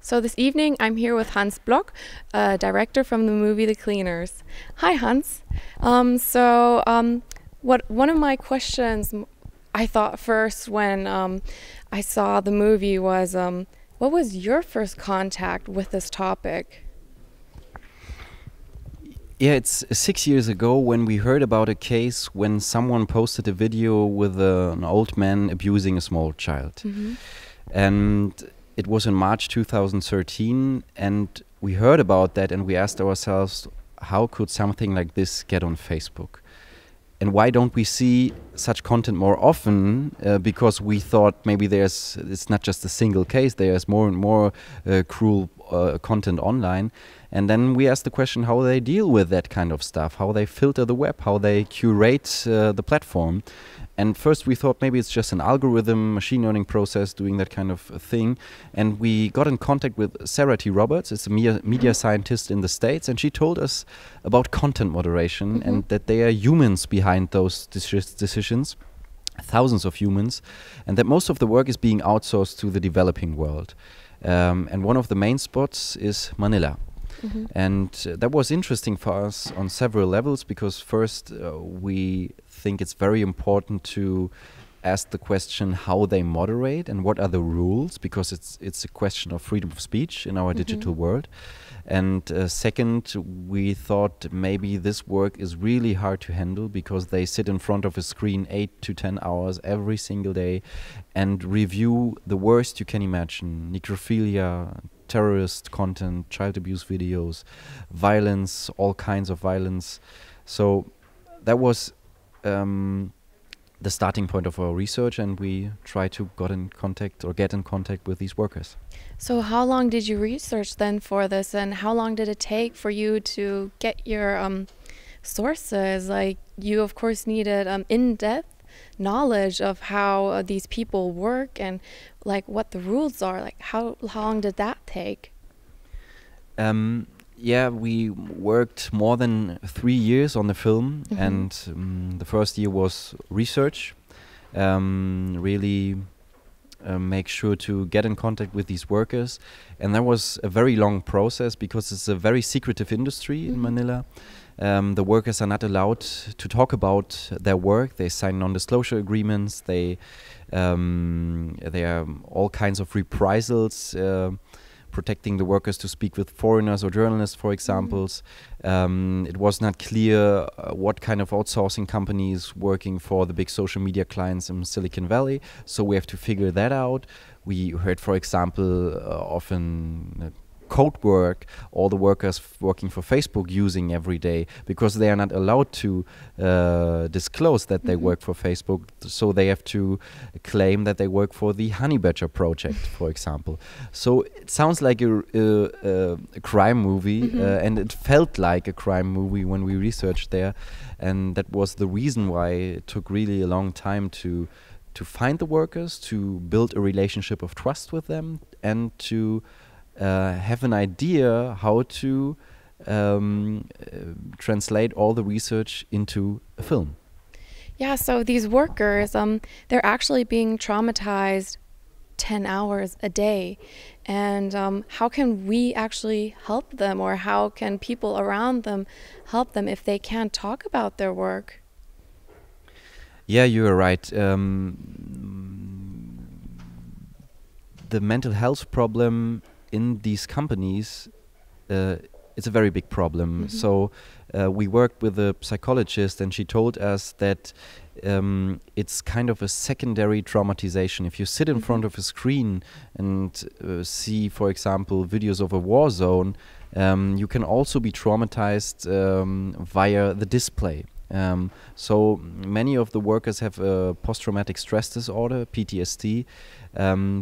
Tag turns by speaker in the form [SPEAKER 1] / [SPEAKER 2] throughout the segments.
[SPEAKER 1] So this evening I'm here with Hans Block, director from the movie The Cleaners. Hi Hans. What one of my questions I thought first when I saw the movie was, what was your first contact with this topic?
[SPEAKER 2] Yeah, it's 6 years ago when we heard about a case when someone posted a video with an old man abusing a small child. And it was in March 2013, and we heard about that and we asked ourselves, how could something like this get on Facebook? And why don't we see such content more often? Because we thought maybe it's not just a single case, there's more and more cruel content online. And then we asked the question how they deal with that kind of stuff, how they filter the web, how they curate the platform. And first we thought maybe it's just an algorithm, machine learning process doing that kind of thing. And we got in contact with Sarah T. Roberts, it's a media scientist in the States, and she told us about content moderation and that they are humans behind those decisions, thousands of humans, and that most of the work is being outsourced to the developing world. And one of the main spots is Manila. And that was interesting for us on several levels because first we think it's very important to ask the question how they moderate and what are the rules, because it's a question of freedom of speech in our digital world. And second, we thought maybe this work is really hard to handle because they sit in front of a screen 8 to 10 hours every single day and review the worst you can imagine: necrophilia, terrorist content, child abuse videos, violence, all kinds of violence. So that was the starting point of our research, and we try to get in contact with these workers.
[SPEAKER 1] So how long did you research then for this, and how long did it take for you to get your sources? Like, you of course needed in-depth knowledge of how these people work and like what the rules are. Like, how long did that take?
[SPEAKER 2] Yeah, we worked more than 3 years on the film, and the first year was research, really make sure to get in contact with these workers. And that was a very long process because it's a very secretive industry in Manila. The workers are not allowed to talk about their work. They sign non-disclosure agreements. There are all kinds of reprisals protecting the workers to speak with foreigners or journalists, for examples. It was not clear what kind of outsourcing companies working for the big social media clients in Silicon Valley, so we have to figure that out. We heard, for example, often code work all the workers working for Facebook using every day, because they are not allowed to disclose that they work for Facebook, so they have to claim that they work for the Honey Badger project, for example. So it sounds like a crime movie, and it felt like a crime movie when we researched there, and that was the reason why it took really a long time to find the workers, to build a relationship of trust with them, and to have an idea how to translate all the research into a film.
[SPEAKER 1] Yeah, so these workers, they're actually being traumatized 10 hours a day. And how can we actually help them, or how can people around them help them if they can't talk about their work?
[SPEAKER 2] Yeah, you're right. The mental health problem in these companies, it's a very big problem. So we worked with a psychologist, and she told us that it's kind of a secondary traumatization. If you sit in front of a screen and see, for example, videos of a war zone, you can also be traumatized via the display. So many of the workers have a post-traumatic stress disorder, PTSD,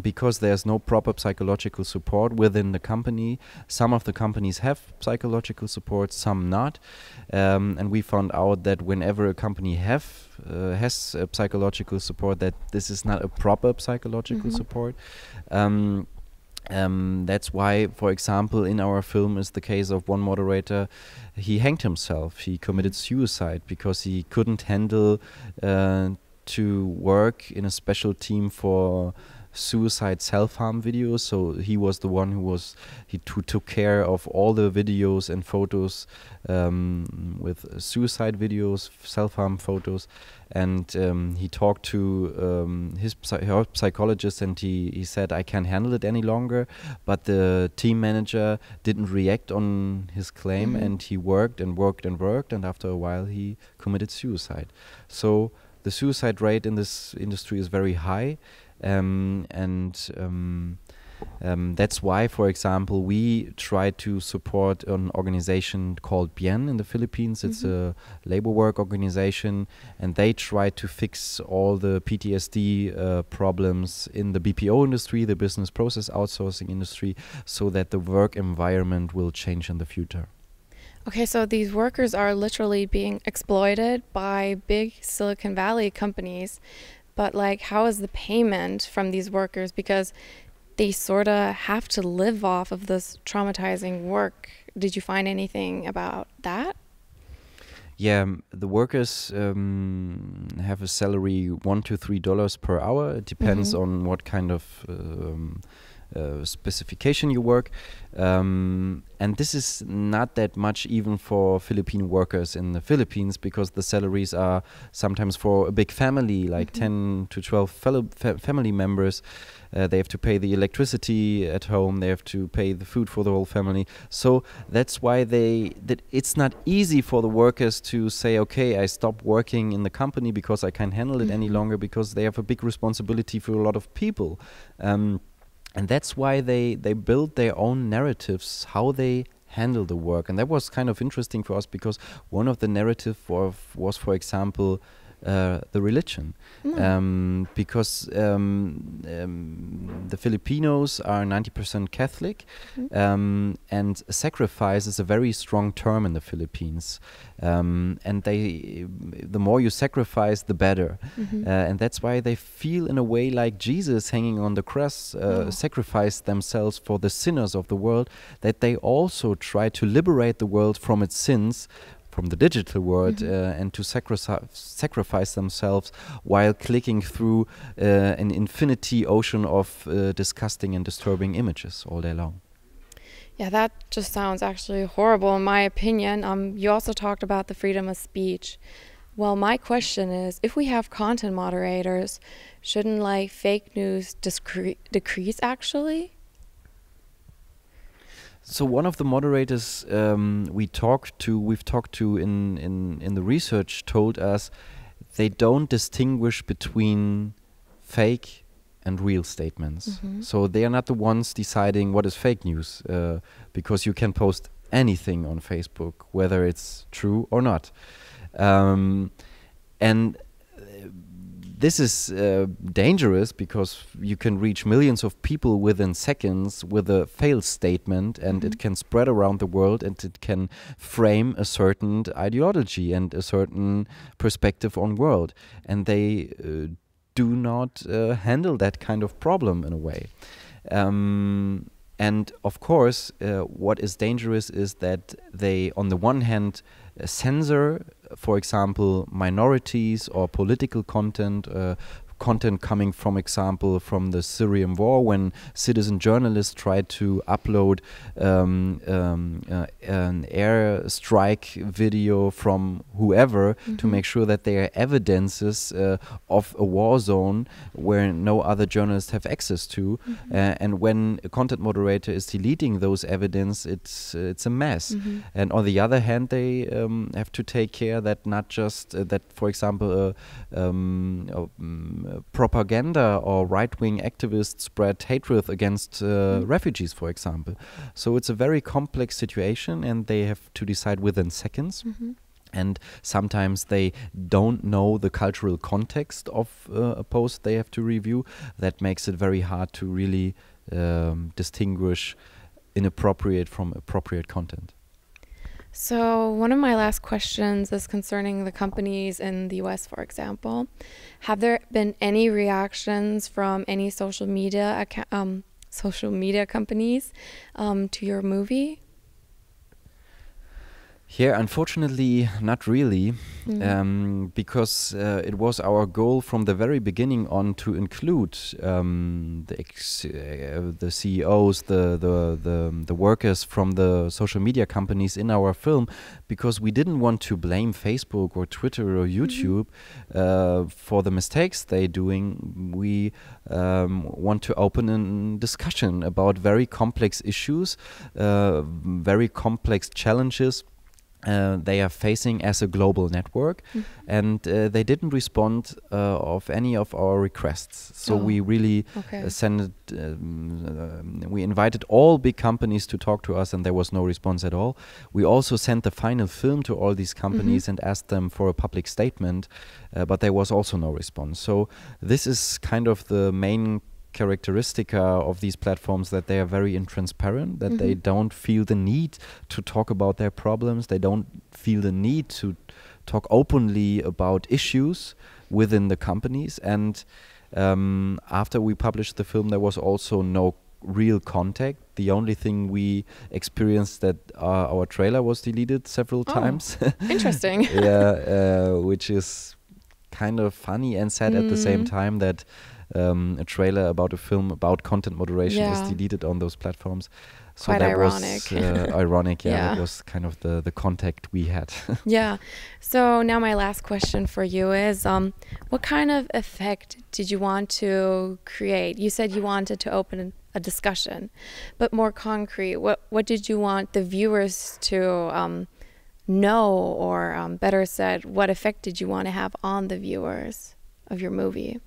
[SPEAKER 2] because there's no proper psychological support within the company. Some of the companies have psychological support, some not. And we found out that whenever a company has psychological support, that this is not a proper psychological support. That's why, for example, in our film is the case of one moderator. He hanged himself. He committed suicide because he couldn't handle to work in a special team for suicide self-harm videos. So he was the one who took care of all the videos and photos with suicide videos, self-harm photos, and he talked to her psychologist, and he said, I can't handle it any longer. But the team manager didn't react on his claim, and he worked and worked and worked, and after a while he committed suicide. So the suicide rate in this industry is very high, that's why, for example, we try to support an organization called Bien in the Philippines. It's a labor work organization, and they try to fix all the PTSD problems in the BPO industry, the business process outsourcing industry, so that the work environment will change in the future.
[SPEAKER 1] Okay, so these workers are literally being exploited by big Silicon Valley companies, but like, how is the payment from these workers? Because they sort of have to live off of this traumatizing work. Did you find anything about that?
[SPEAKER 2] Yeah, the workers have a salary $1 to $3 per hour. It depends on what kind of specification you work, and this is not that much even for Filipino workers in the Philippines, because the salaries are sometimes for a big family, like 10 to 12 family members. They have to pay the electricity at home, they have to pay the food for the whole family. So that's why it's not easy for the workers to say, okay, I stop working in the company because I can't handle it any longer, because they have a big responsibility for a lot of people. And that's why they build their own narratives, how they handle the work. And that was kind of interesting for us, because one of the narratives was, for example, the religion. Because the Filipinos are 90% Catholic, and sacrifice is a very strong term in the Philippines. And the more you sacrifice, the better. And that's why they feel in a way like Jesus hanging on the cross sacrificed themselves for the sinners of the world, that they also try to liberate the world from its sins, from the digital world, and to sacrifice themselves while clicking through an infinity ocean of disgusting and disturbing images all day long.
[SPEAKER 1] Yeah, that just sounds actually horrible in my opinion. You also talked about the freedom of speech. Well, my question is, if we have content moderators, shouldn't like fake news decrease actually?
[SPEAKER 2] So one of the moderators we've talked to in the research told us they don't distinguish between fake and real statements. So they are not the ones deciding what is fake news, because you can post anything on Facebook, whether it's true or not. And this is dangerous, because you can reach millions of people within seconds with a failed statement, and it can spread around the world, and it can frame a certain ideology and a certain perspective on world. And they do not handle that kind of problem in a way. And of course, what is dangerous is that they, on the one hand, censor, for example, minorities or political content, content coming, from example, from the Syrian war, when citizen journalists tried to upload an air strike video from whoever to make sure that there are evidences of a war zone where no other journalists have access to. And when a content moderator is deleting those evidence, it's a mess. And on the other hand, they have to take care that not just that, for example, propaganda or right-wing activists spread hatred against refugees, for example. So it's a very complex situation, and they have to decide within seconds. And sometimes they don't know the cultural context of a post they have to review. That makes it very hard to really distinguish inappropriate from appropriate content.
[SPEAKER 1] So one of my last questions is concerning the companies in the US, for example. Have there been any reactions from any social media companies to your movie?
[SPEAKER 2] Yeah, unfortunately, not really, because it was our goal from the very beginning on to include the CEOs, the workers from the social media companies in our film, because we didn't want to blame Facebook or Twitter or YouTube for the mistakes they're doing. We want to open a discussion about very complex issues, very complex challenges they are facing as a global network, and they didn't respond of any of our requests. So we really we invited all big companies to talk to us, and there was no response at all. We also sent the final film to all these companies and asked them for a public statement, but there was also no response. So this is kind of the main characteristic of these platforms, that they are very intransparent, that they don't feel the need to talk about their problems, they don't feel the need to talk openly about issues within the companies. And after we published the film, there was also no real contact. The only thing we experienced that our trailer was deleted several times.
[SPEAKER 1] Interesting.
[SPEAKER 2] Which is kind of funny and sad at the same time, that a trailer about a film about content moderation is deleted on those platforms. So
[SPEAKER 1] quite
[SPEAKER 2] that
[SPEAKER 1] ironic.
[SPEAKER 2] was ironic. That was kind of the contact we had.
[SPEAKER 1] Yeah. So now my last question for you is, what kind of effect did you want to create? You said you wanted to open a discussion, but more concrete, what did you want the viewers to know, or better said, what effect did you want to have on the viewers of your movie?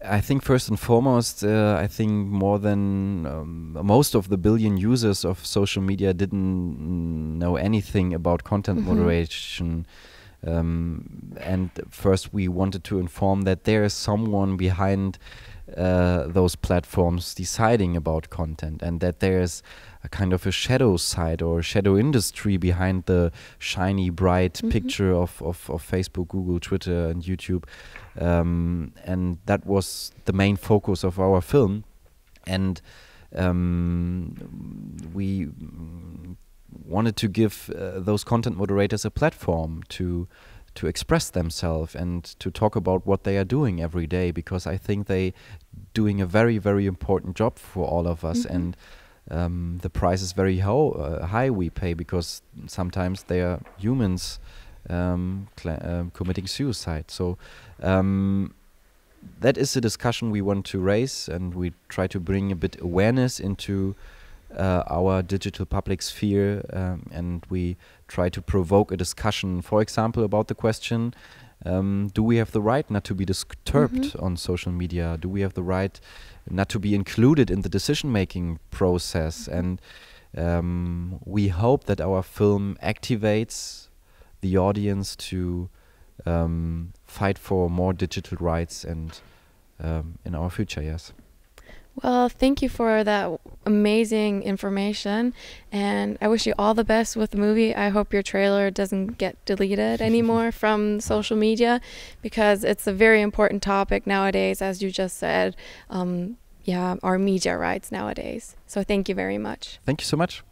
[SPEAKER 2] I think first and foremost, I think more than most of the billion users of social media didn't know anything about content moderation. And first we wanted to inform that there is someone behind those platforms deciding about content, and that there's a kind of a shadow side or shadow industry behind the shiny, bright picture of Facebook, Google, Twitter, and YouTube. And that was the main focus of our film. And we wanted to give those content moderators a platform to express themselves and to talk about what they are doing every day, because I think they doing a very, very important job for all of us. And the price is very high we pay, because sometimes they are humans committing suicide. So that is a discussion we want to raise, and we try to bring a bit awareness into our digital public sphere, and we try to provoke a discussion, for example, about the question, do we have the right not to be disturbed on social media? Do we have the right not to be included in the decision-making process? And we hope that our film activates the audience to fight for more digital rights and in our future, yes.
[SPEAKER 1] Well, thank you for that amazing information, and I wish you all the best with the movie. I hope your trailer doesn't get deleted anymore from social media, because it's a very important topic nowadays, as you just said. Our media rights nowadays. So thank you very much.
[SPEAKER 2] Thank you so much.